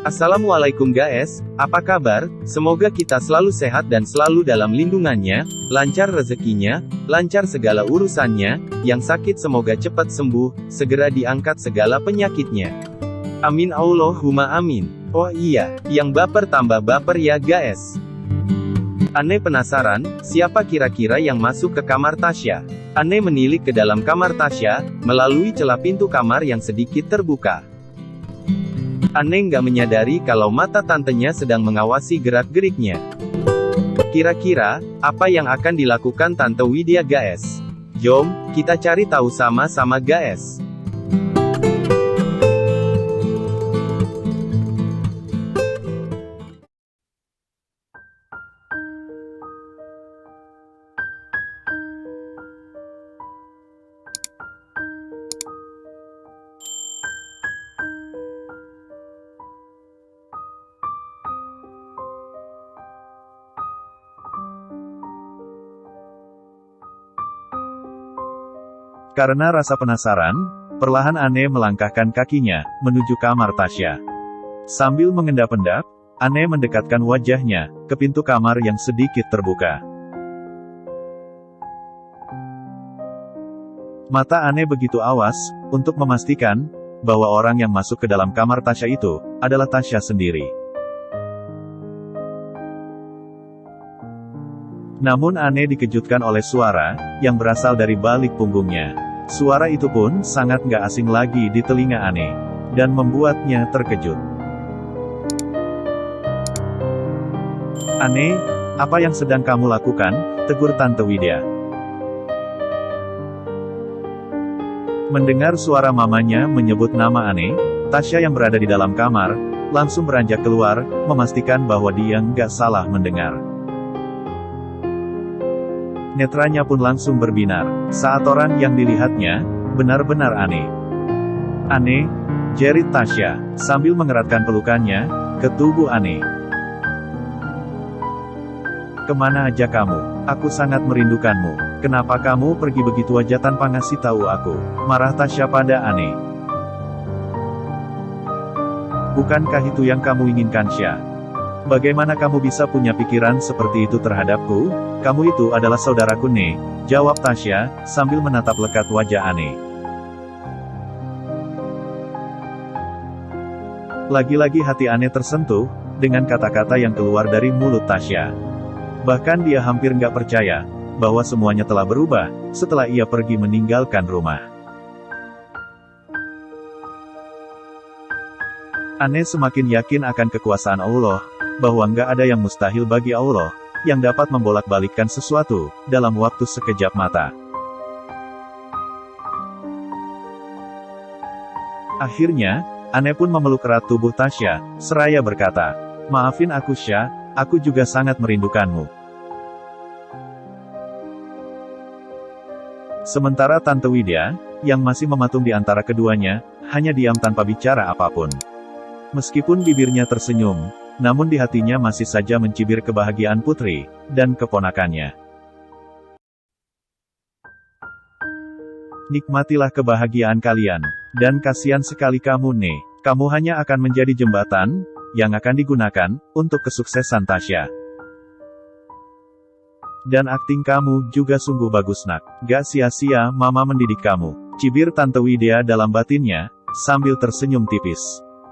Assalamualaikum guys, apa kabar? Semoga kita selalu sehat dan selalu dalam lindungannya, lancar rezekinya, lancar segala urusannya, yang sakit semoga cepat sembuh, segera diangkat segala penyakitnya. Amin Allahumma amin. Oh iya, yang baper tambah baper ya guys. Ane penasaran, siapa kira-kira yang masuk ke kamar Tasya? Ane menilik ke dalam kamar Tasya, melalui celah pintu kamar yang sedikit terbuka. Ane nggak menyadari kalau mata tantenya sedang mengawasi gerak-geriknya. Kira-kira, apa yang akan dilakukan Tante Widya guys? Jom, kita cari tahu sama-sama guys. Karena rasa penasaran, perlahan Ane melangkahkan kakinya, menuju kamar Tasya. Sambil mengendap-endap, Ane mendekatkan wajahnya, ke pintu kamar yang sedikit terbuka. Mata Ane begitu awas, untuk memastikan, bahwa orang yang masuk ke dalam kamar Tasya itu, adalah Tasya sendiri. Namun Ane dikejutkan oleh suara, yang berasal dari balik punggungnya. Suara itu pun sangat gak asing lagi di telinga Ane, dan membuatnya terkejut. "Ane, apa yang sedang kamu lakukan?" tegur Tante Widya. Mendengar suara mamanya menyebut nama Ane, Tasya yang berada di dalam kamar, langsung beranjak keluar, memastikan bahwa dia nggak salah mendengar. Netranya pun langsung berbinar, saat orang yang dilihatnya, benar-benar aneh. "Ane," jerit Tasya, sambil mengeratkan pelukannya, ke tubuh Ane. "Kemana aja kamu? Aku sangat merindukanmu. Kenapa kamu pergi begitu aja tanpa ngasih tahu aku?" marah Tasya pada Ane. "Bukankah itu yang kamu inginkan, Sya? Bagaimana kamu bisa punya pikiran seperti itu terhadapku? Kamu itu adalah saudaraku, Ne," jawab Tasya, sambil menatap lekat wajah Ane. Lagi-lagi hati Ane tersentuh, dengan kata-kata yang keluar dari mulut Tasya. Bahkan dia hampir nggak percaya, bahwa semuanya telah berubah, setelah ia pergi meninggalkan rumah. Ane semakin yakin akan kekuasaan Allah, bahwa nggak ada yang mustahil bagi Allah, yang dapat membolak-balikkan sesuatu, dalam waktu sekejap mata. Akhirnya, Ane pun memeluk erat tubuh Tasya, seraya berkata, "Maafin aku, Sya, aku juga sangat merindukanmu." Sementara Tante Widya, yang masih mematung di antara keduanya, hanya diam tanpa bicara apapun. Meskipun bibirnya tersenyum, namun di hatinya masih saja mencibir kebahagiaan putri, dan keponakannya. "Nikmatilah kebahagiaan kalian, dan kasihan sekali kamu, Ne. Kamu hanya akan menjadi jembatan, yang akan digunakan, untuk kesuksesan Tasya. Dan akting kamu juga sungguh bagus, Nak. Gak sia-sia Mama mendidik kamu," cibir Tante Widya dalam batinnya, sambil tersenyum tipis.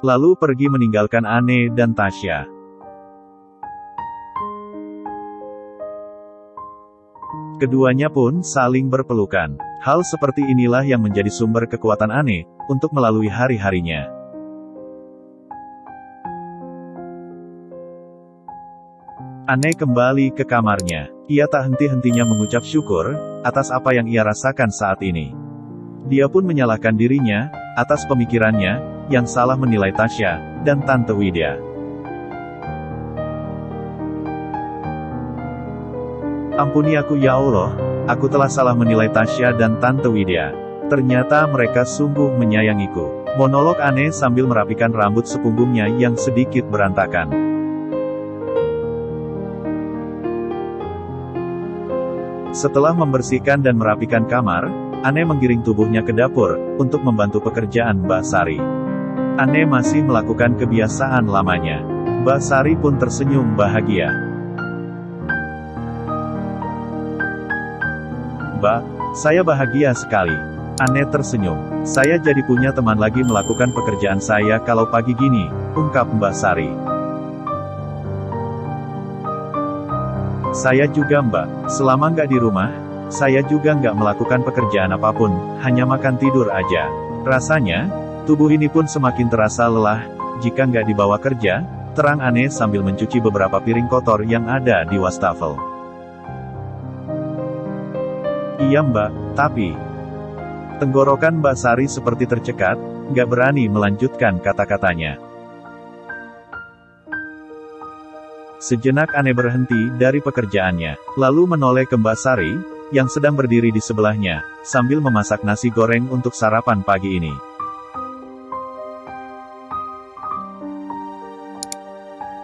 Lalu pergi meninggalkan Ane dan Tasya. Keduanya pun saling berpelukan. Hal seperti inilah yang menjadi sumber kekuatan Ane, untuk melalui hari-harinya. Ane kembali ke kamarnya. Ia tak henti-hentinya mengucap syukur, atas apa yang ia rasakan saat ini. Dia pun menyalahkan dirinya, atas pemikirannya, yang salah menilai Tasya, dan Tante Widya. "Ampuni aku ya Allah, aku telah salah menilai Tasya dan Tante Widya. Ternyata mereka sungguh menyayangiku," monolog Ane sambil merapikan rambut sepunggungnya yang sedikit berantakan. Setelah membersihkan dan merapikan kamar, Ane menggiring tubuhnya ke dapur, untuk membantu pekerjaan Mbak Sari. Ane masih melakukan kebiasaan lamanya. Mbak Sari pun tersenyum bahagia. Mbak, saya bahagia sekali. Ane tersenyum. Saya jadi punya teman lagi melakukan pekerjaan saya kalau pagi gini, ungkap Mbak Sari. Saya juga Mbak, selama nggak di rumah, saya juga nggak melakukan pekerjaan apapun, hanya makan tidur aja. Rasanya, tubuh ini pun semakin terasa lelah, jika nggak dibawa kerja, terang Ane sambil mencuci beberapa piring kotor yang ada di wastafel. Iya Mbak, tapi... Tenggorokan Mbak Sari seperti tercekat, nggak berani melanjutkan kata-katanya. Sejenak Ane berhenti dari pekerjaannya, lalu menoleh ke Mbak Sari, yang sedang berdiri di sebelahnya, sambil memasak nasi goreng untuk sarapan pagi ini.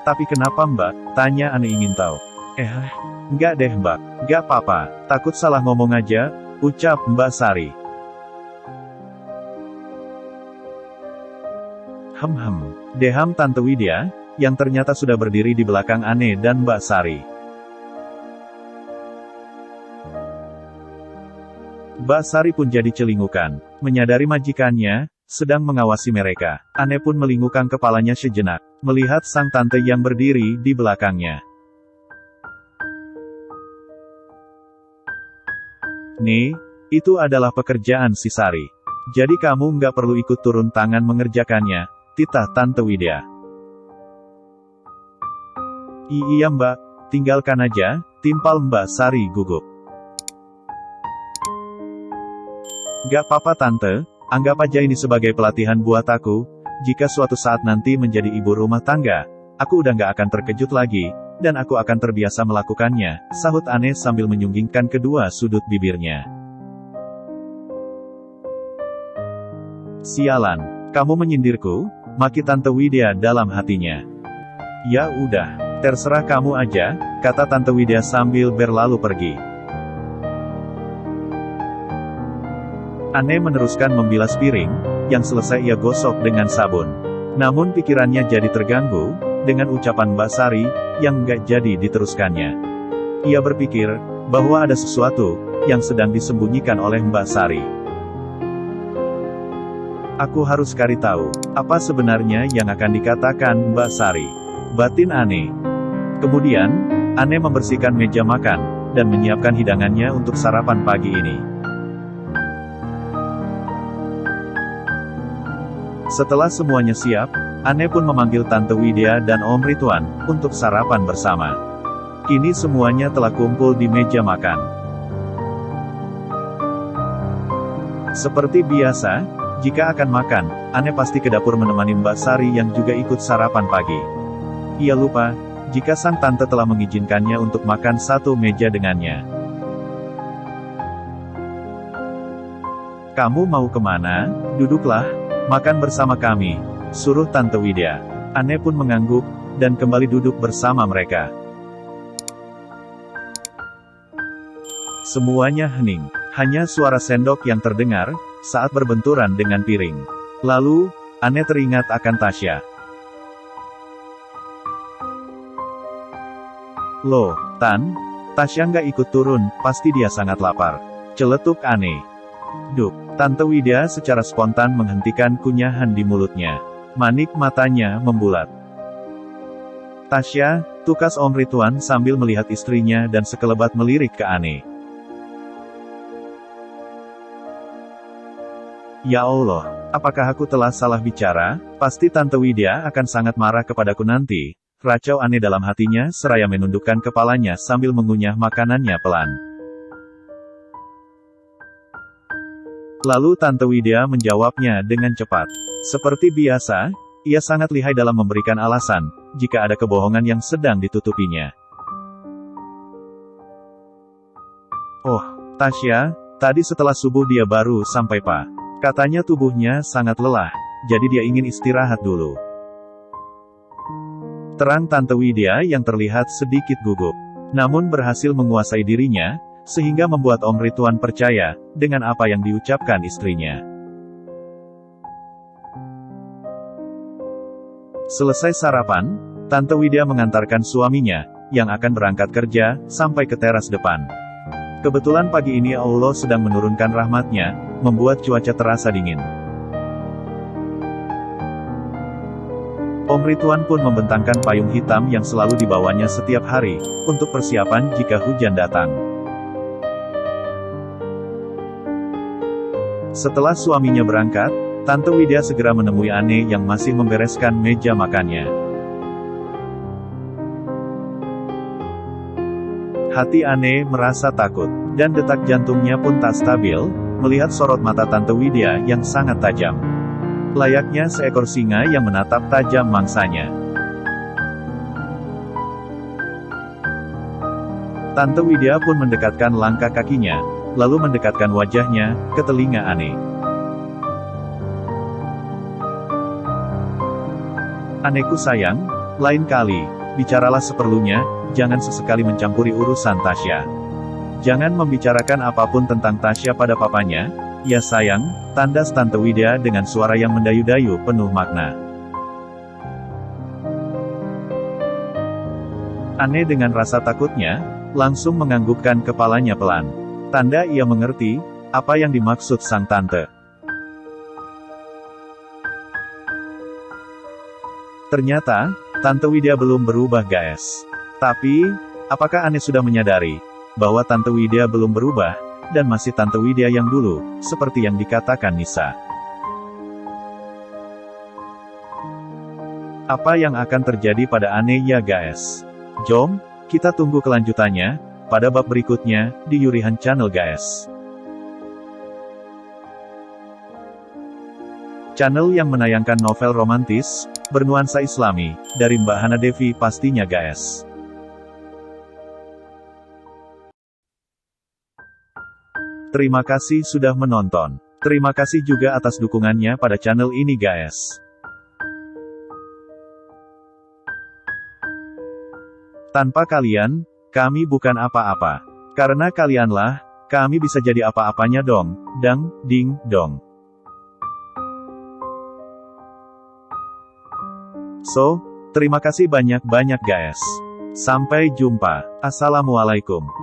Tapi kenapa Mbak? Tanya Ane ingin tahu. Enggak deh Mbak, enggak apa-apa, takut salah ngomong aja, ucap Mbak Sari. Deham Tante Widya, yang ternyata sudah berdiri di belakang Ane dan Mbak Sari. Mbak Sari pun jadi celingukan, menyadari majikannya sedang mengawasi mereka. Ane pun melingukkan kepalanya sejenak, melihat sang tante yang berdiri di belakangnya. Nih, itu adalah pekerjaan si Sari. Jadi kamu nggak perlu ikut turun tangan mengerjakannya, titah Tante Widya. Iya Mbak, tinggalkan aja, timpal Mbak Sari gugup. Gak apa-apa Tante, anggap aja ini sebagai pelatihan buat aku, jika suatu saat nanti menjadi ibu rumah tangga, aku udah gak akan terkejut lagi, dan aku akan terbiasa melakukannya, sahut Ane sambil menyunggingkan kedua sudut bibirnya. Sialan, kamu menyindirku? Maki Tante Widya dalam hatinya. Ya udah, terserah kamu aja, kata Tante Widya sambil berlalu pergi. Ane meneruskan membilas piring, yang selesai ia gosok dengan sabun. Namun pikirannya jadi terganggu, dengan ucapan Mbak Sari, yang nggak jadi diteruskannya. Ia berpikir, bahwa ada sesuatu, yang sedang disembunyikan oleh Mbak Sari. Aku harus cari tahu, apa sebenarnya yang akan dikatakan Mbak Sari. Batin Ane. Kemudian, Ane membersihkan meja makan, dan menyiapkan hidangannya untuk sarapan pagi ini. Setelah semuanya siap, Ane pun memanggil Tante Widya dan Om Ridwan untuk sarapan bersama. Kini semuanya telah kumpul di meja makan. Seperti biasa, jika akan makan, Ane pasti ke dapur menemani Mbak Sari yang juga ikut sarapan pagi. Ia lupa, jika sang tante telah mengizinkannya untuk makan satu meja dengannya. Kamu mau kemana? Duduklah, makan bersama kami, suruh Tante Widya. Ane pun mengangguk, dan kembali duduk bersama mereka. Semuanya hening, hanya suara sendok yang terdengar, saat berbenturan dengan piring. Lalu, Ane teringat akan Tasya. Loh, Tan, Tasya nggak ikut turun, pasti dia sangat lapar. Celetuk Ane. Duk, Tante Widya secara spontan menghentikan kunyahan di mulutnya. Manik matanya membulat. Tasya, tukas Om Ridwan sambil melihat istrinya dan sekelebat melirik ke Ane. Ya Allah, apakah aku telah salah bicara? Pasti Tante Widya akan sangat marah kepadaku nanti. Racau Ane dalam hatinya seraya menundukkan kepalanya sambil mengunyah makanannya pelan. Lalu Tante Widya menjawabnya dengan cepat. Seperti biasa, ia sangat lihai dalam memberikan alasan, jika ada kebohongan yang sedang ditutupinya. Oh, Tasya, tadi setelah subuh dia baru sampai Pak. Katanya tubuhnya sangat lelah, jadi dia ingin istirahat dulu. Terang Tante Widya yang terlihat sedikit gugup, namun berhasil menguasai dirinya, sehingga membuat Om Ridwan percaya, dengan apa yang diucapkan istrinya. Selesai sarapan, Tante Widya mengantarkan suaminya, yang akan berangkat kerja, sampai ke teras depan. Kebetulan pagi ini Allah sedang menurunkan rahmatnya, membuat cuaca terasa dingin. Om Ridwan pun membentangkan payung hitam yang selalu dibawanya setiap hari, untuk persiapan jika hujan datang. Setelah suaminya berangkat, Tante Widya segera menemui Ane yang masih membereskan meja makannya. Hati Ane merasa takut, dan detak jantungnya pun tak stabil, melihat sorot mata Tante Widya yang sangat tajam. Layaknya seekor singa yang menatap tajam mangsanya. Tante Widya pun mendekatkan langkah kakinya, lalu mendekatkan wajahnya ke telinga Ane. Aneku sayang, lain kali, bicaralah seperlunya, jangan sesekali mencampuri urusan Tasya. Jangan membicarakan apapun tentang Tasya pada papanya, ya sayang, tandas Tante Widya dengan suara yang mendayu-dayu penuh makna. Ane dengan rasa takutnya, langsung menganggukkan kepalanya pelan. Tanda ia mengerti, apa yang dimaksud sang tante. Ternyata, Tante Widya belum berubah guys. Tapi, apakah Ane sudah menyadari, bahwa Tante Widya belum berubah, dan masih Tante Widya yang dulu, seperti yang dikatakan Nisa. Apa yang akan terjadi pada Ane ya guys? Jom, kita tunggu kelanjutannya, pada bab berikutnya, di Yurihan Channel guys. Channel yang menayangkan novel romantis, bernuansa islami, dari Mbak Hana Devi pastinya guys. Terima kasih sudah menonton. Terima kasih juga atas dukungannya pada channel ini guys. Tanpa kalian, kami bukan apa-apa. Karena kalianlah, kami bisa jadi apa-apanya dong, dang, ding, dong. So, terima kasih banyak-banyak guys. Sampai jumpa. Assalamualaikum.